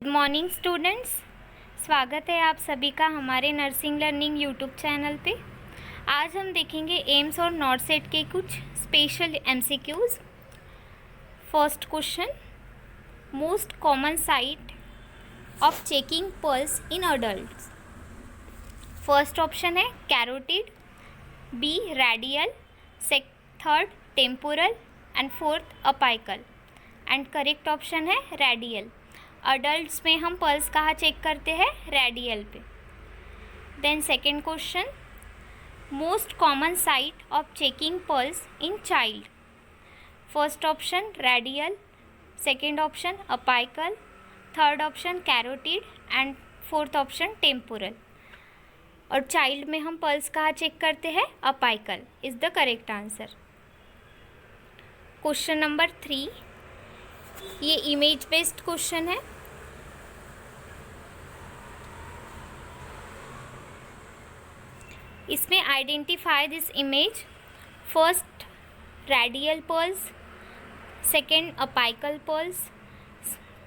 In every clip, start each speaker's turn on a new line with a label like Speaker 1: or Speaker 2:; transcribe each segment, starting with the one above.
Speaker 1: Good morning students, स्वागत है आप सभी का हमारे नर्सिंग लर्निंग यूट्यूब चैनल पे। आज हम देखेंगे एम्स और नॉट सेट के कुछ special MCQs. First question, most common site of checking pulse in adults. First option है carotid, B radial, third temporal and fourth apical. And correct option है radial. Adults में हम पल्स कहाँ check करते हैं? Radial पे। Then second question, most common site of checking pulse in child. First option radial, second option apical, third option carotid and fourth option temporal. और child में हम पल्स कहाँ चेक करते हैं? Apical is the correct answer. Question number 3, ये image based question है। इसमें identify this image. First radial pulse, second apical pulse,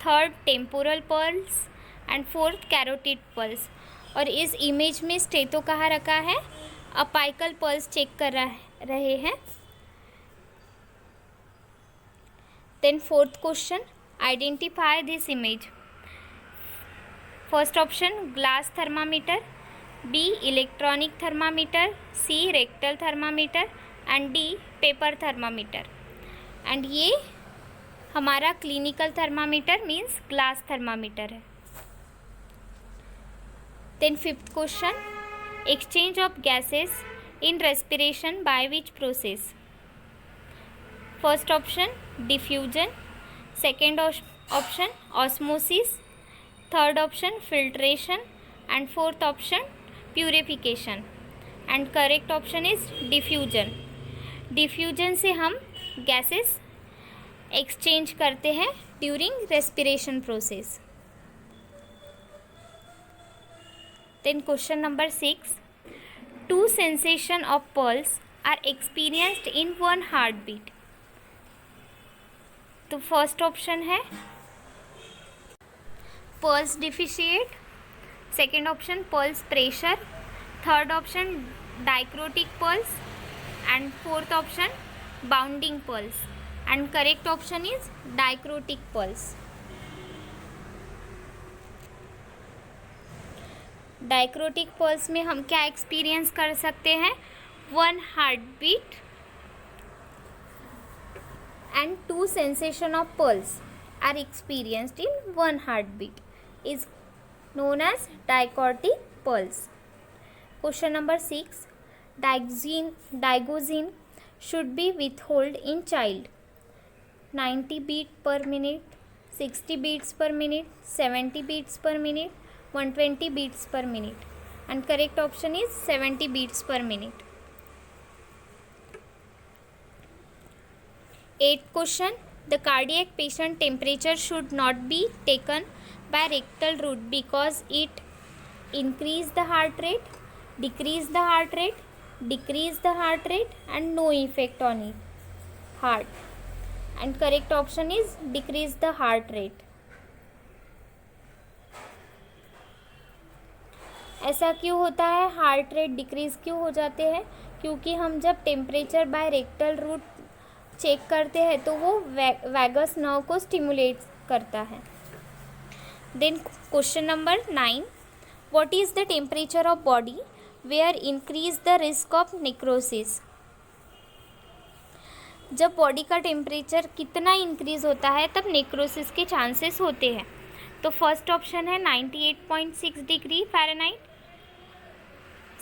Speaker 1: third temporal pulse and fourth carotid pulse. और इस इमेज में स्टेथो कहाँ रखा है? अपाइकल पल्स चेक कर रहे हैं। Then fourth question, identify this image. First option glass thermometer, B electronic thermometer, C rectal thermometer and D paper thermometer. And ये हमारा clinical thermometer means glass thermometer है। Then fifth question, exchange of gases in respiration by which process. First option diffusion, second option osmosis, third option filtration and fourth option purification. And correct option is diffusion. Diffusion से हम gases exchange करते हैं during respiration process. Then question number 6, two sensation of pulse are experienced in one heart beat. तो first option है pulse deficit, second option pulse pressure, third option dicrotic pulse and fourth option bounding pulse. And correct option is dicrotic pulse. Dicrotic pulse में हम क्या experience कर सकते हैं? One heart beat and two sensation of pulse are experienced in one heartbeat is known as dichotic pulse. Question number 6, digoxin should be withheld in child 90 beats per minute, 60 beats per minute, 70 beats per minute, 120 beats per minute. And correct option is 70 beats per minute. Eighth question, the cardiac patient temperature should not be taken by rectal route because it increase the heart rate, decrease the heart rate, decrease the heart rate and no effect on it heart. And correct option is decrease the heart rate. ऐसा क्यों होता है? Heart rate decrease क्यों हो जाते हैं? क्योंकि हम जब temperature by rectal route check करते हैं तो वो वैगस नर्व को स्टिमुलेट करता है। Then question number 9, what is the temperature of body where increase the risk of necrosis. जब बॉडी का टेम्परेचर कितना इंक्रीज होता है तब नेक्रोसिस के चांसेस होते हैं। तो फर्स्ट ऑप्शन है 98.6 degree Fahrenheit,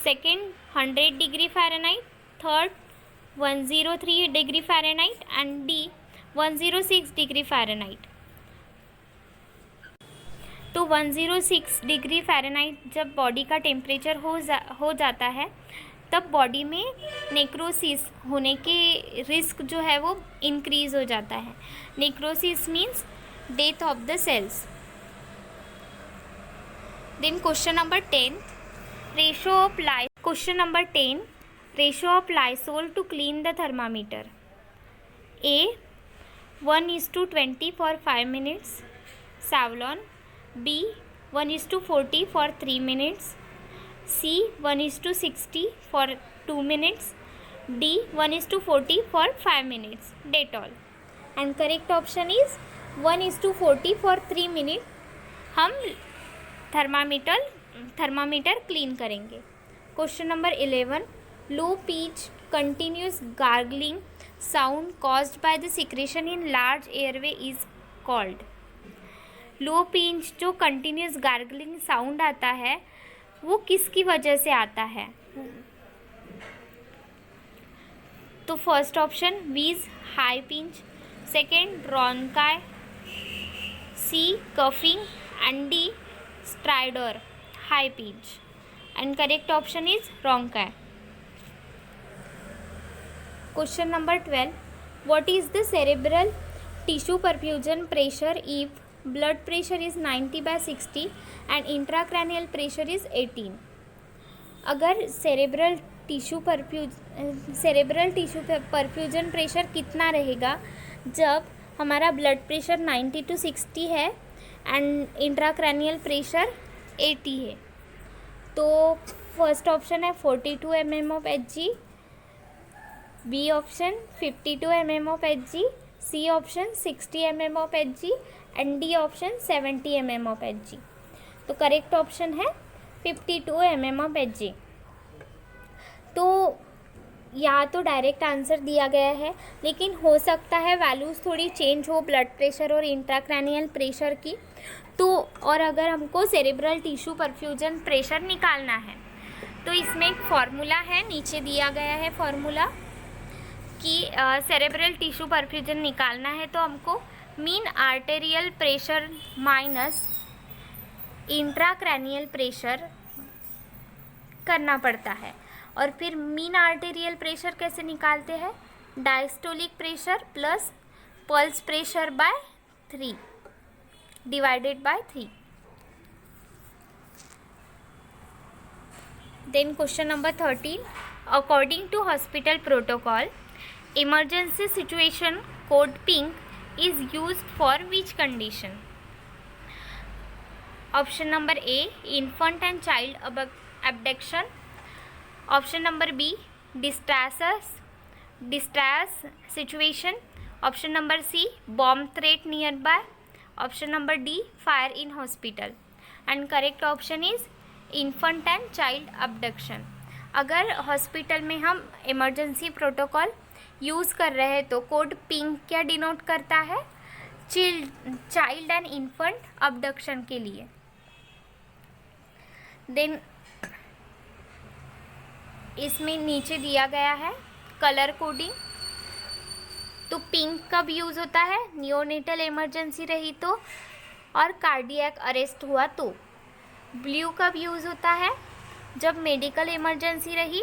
Speaker 1: second 100 degree Fahrenheit, third 103 degree Fahrenheit and D 106 degree Fahrenheit. तो 106 डिग्री फ़ारेनहाइट जब बॉडी का टेम्परेचर हो जाता है तब बॉडी में नेक्रोसिस होने के रिस्क जो है वो इंक्रीज़ हो जाता है। Necrosis means death of the cells. Then question number 10, question number 10, ratio of Lysol to clean the thermometer. A 1:20 for 5 minutes, Savlon B 1:40 for 3 minutes, C 1:60 for 2 minutes, D 1:40 for 5 minutes. Dettol. And correct option is 1:40 for 3 minutes. हम thermometer clean करेंगे. Question number 11. Low pitch continuous gargling sound caused by the secretion in large airway is called. Low pitch जो continuous gargling sound आता है वो किसकी वजह से आता है? तो first option wheeze high pitch, second bronchi, C coughing and D stridor high pitch. And correct option is bronchi. Question number 12. What is the cerebral tissue perfusion pressure if blood pressure is 90/60 and intracranial pressure is 18? अगर cerebral tissue perfusion pressure कितना रहेगा जब हमारा blood pressure 90/60 है and intracranial pressure 80 है? तो first option है 42 mm of Hg, B option 52 mm of Hg, C option 60 mm of Hg and D option 70 mm of Hg. तो करेक्ट ऑप्शन है 52 mm ऑफ Hg. तो यहाँ तो direct answer दिया गया है, लेकिन हो सकता है वैल्यूज़ थोड़ी चेंज हो ब्लड प्रेशर और इंट्राक्रैनियल प्रेशर की. तो और अगर हमको सेरेब्रल टिश्यू परफ्यूजन प्रेशर निकालना है तो इसमें एक फार्मूला है, नीचे दिया गया है फार्मूला कि सेरेब्रल टिश्यू परफ्यूजन निकालना है तो हमको mean arterial pressure minus intracranial pressure करना पड़ता है. और फिर मीन आर्टेरियल प्रेशर कैसे निकालते हैं? Diastolic pressure plus pulse pressure by 3 divided by 3. Then question number 13. According to hospital protocol emergency situation code pink is used for which condition? Option number A infant and child abduction, option number B distress situation, option number C bomb threat nearby, option number D fire in hospital. And correct option is infant and child abduction. अगर hospital में हम emergency protocol use कर रहे हैं तो code pink क्या denote करता है? चाइल्ड एंड इन्फेंट अबडक्शन के लिए. देन इसमें नीचे दिया गया है कलर कोडिंग. तो पिंक कब यूज़ होता है? नियोनेटल इमरजेंसी रही तो और कार्डियक अरेस्ट हुआ तो. ब्लू कब यूज़ होता है? जब मेडिकल इमरजेंसी रही,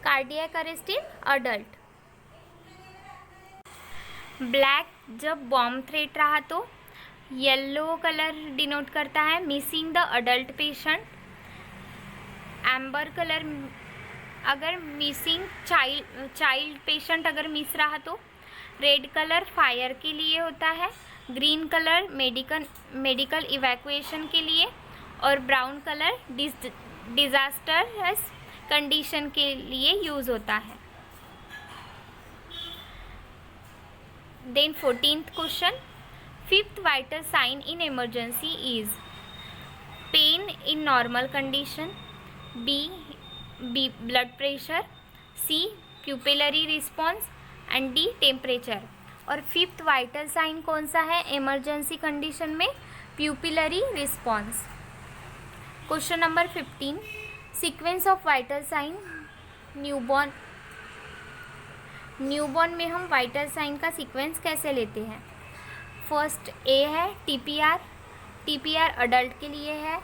Speaker 1: cardiac arrest in adult. Black जब बॉम्ब थ्रेट रहा तो. येलो कलर डिनोट करता है missing the adult patient. Amber colour अगर मिसिंग चाइल्ड पेशेंट अगर मिस रहा तो. रेड कलर फायर के लिए होता है. ग्रीन कलर मेडिकल इवैक्यूएशन के लिए. और ब्राउन कलर डिजास्टरस कंडीशन के लिए यूज़ होता है. Then 14th question. Fifth vital sign in emergency is pain in normal condition, B blood pressure, C pupillary response and D temperature. और fifth vital sign कौन सा है इमरजेंसी कंडीशन में? Pupillary response. Question number 15. Sequence of vital sign newborn में हम vital sign का sequence कैसे लेते हैं? फर्स्ट ए है टीपीआर अडल्ट के लिए है,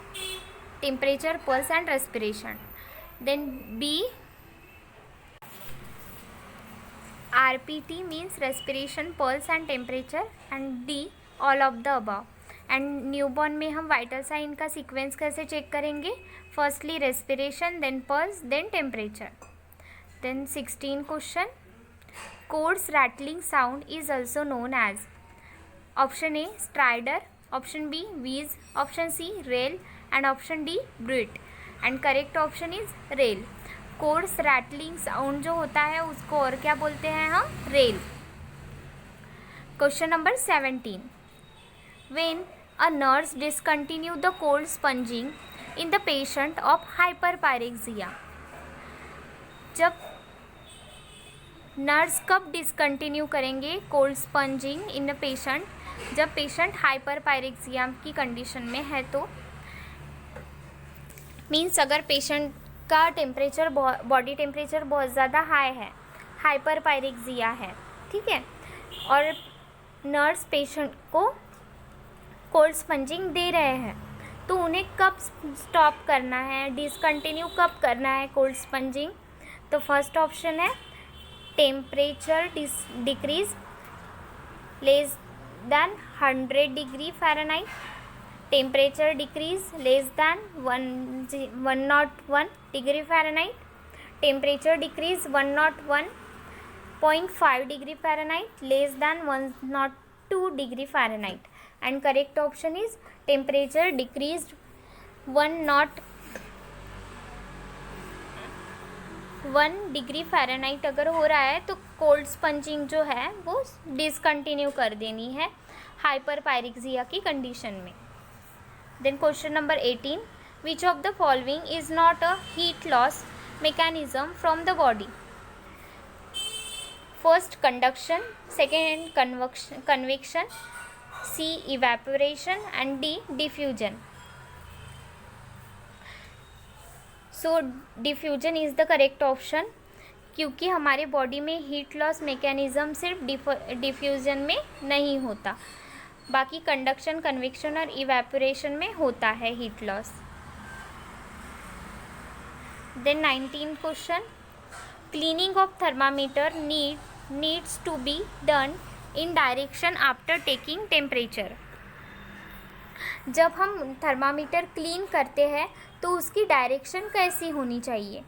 Speaker 1: temperature pulse and respiration. Then B RPT means respiration pulse and temperature and D all of the above. And newborn में हम वाइटल साइन का सीक्वेंस कैसे चेक करेंगे? Firstly respiration, then pulse, then temperature. Then 16 question. Coarse rattling sound is also known as. Option A stridor, option B wheeze, option C rale and option D bruit. And correct option is rale. Coarse rattling sound जो होता है उसको और क्या बोलते हैं हम? Rail. Question number 17, when a nurse discontinue the cold spongin in the patient of hyperpyrexia. जब नर्स कब डिसकंटिन्यू करेंगे cold spongin in the patient? जब पेशेंट हाइपरपायरेक्सिया की कंडीशन में है, तो मीन्स अगर पेशेंट का टेम्परेचर, बॉडी टेम्परेचर बहुत ज़्यादा हाई है, हाइपरपायरेक्सिया है, ठीक है, और नर्स पेशेंट को कोल्ड स्पंजिंग दे रहे हैं, तो उन्हें कब स्टॉप करना है, डिसकंटिन्यू कब करना है कोल्ड स्पंजिंग? तो फर्स्ट ऑप्शन है temperature decrease less than 100 degree Fahrenheit, temperature decrease less than 101 degree Fahrenheit, temperature decrease 101.5 degree Fahrenheit, less than 102 degree Fahrenheit. And correct option is temperature decrease 101 degree Fahrenheit अगर हो रहा है तो cold spongin जो है वो discontinue कर देनी है हाइपरपायरेक्सिया की कंडीशन में। Then question number 18, which of the following is not a heat loss mechanism from the body? First conduction, second convection, C evaporation and D diffusion. So diffusion is the correct option, क्योंकि हमारे body में heat loss mechanism सिर्फ diffusion में नहीं होता, बाकी conduction, convection और evaporation में होता है heat loss. Then 19 question, cleaning of thermometer needs to be done in direction after taking temperature. जब हम थर्मामीटर क्लीन करते हैं तो उसकी डायरेक्शन कैसी होनी चाहिए?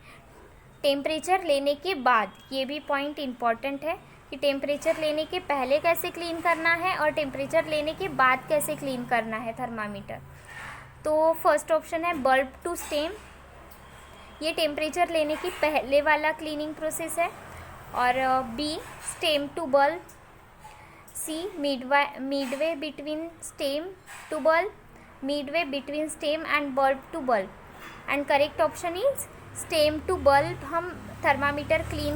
Speaker 1: टेम्परेचर लेने के बाद, ये भी पॉइंट इम्पॉर्टेंट है कि टेम्परेचर लेने के पहले कैसे क्लीन करना है और टेम्परेचर लेने के बाद कैसे क्लीन करना है थर्मामीटर। तो फर्स्ट ऑप्शन है बल्ब टू स्टेम, ये टेम्परेचर लेने की पहले वाला क्लीनिंग प्रोसेस है, और B stem to bulb, C midway between stem to bulb, midway between stem and bulb to bulb. And correct option is stem to bulb हम thermometer clean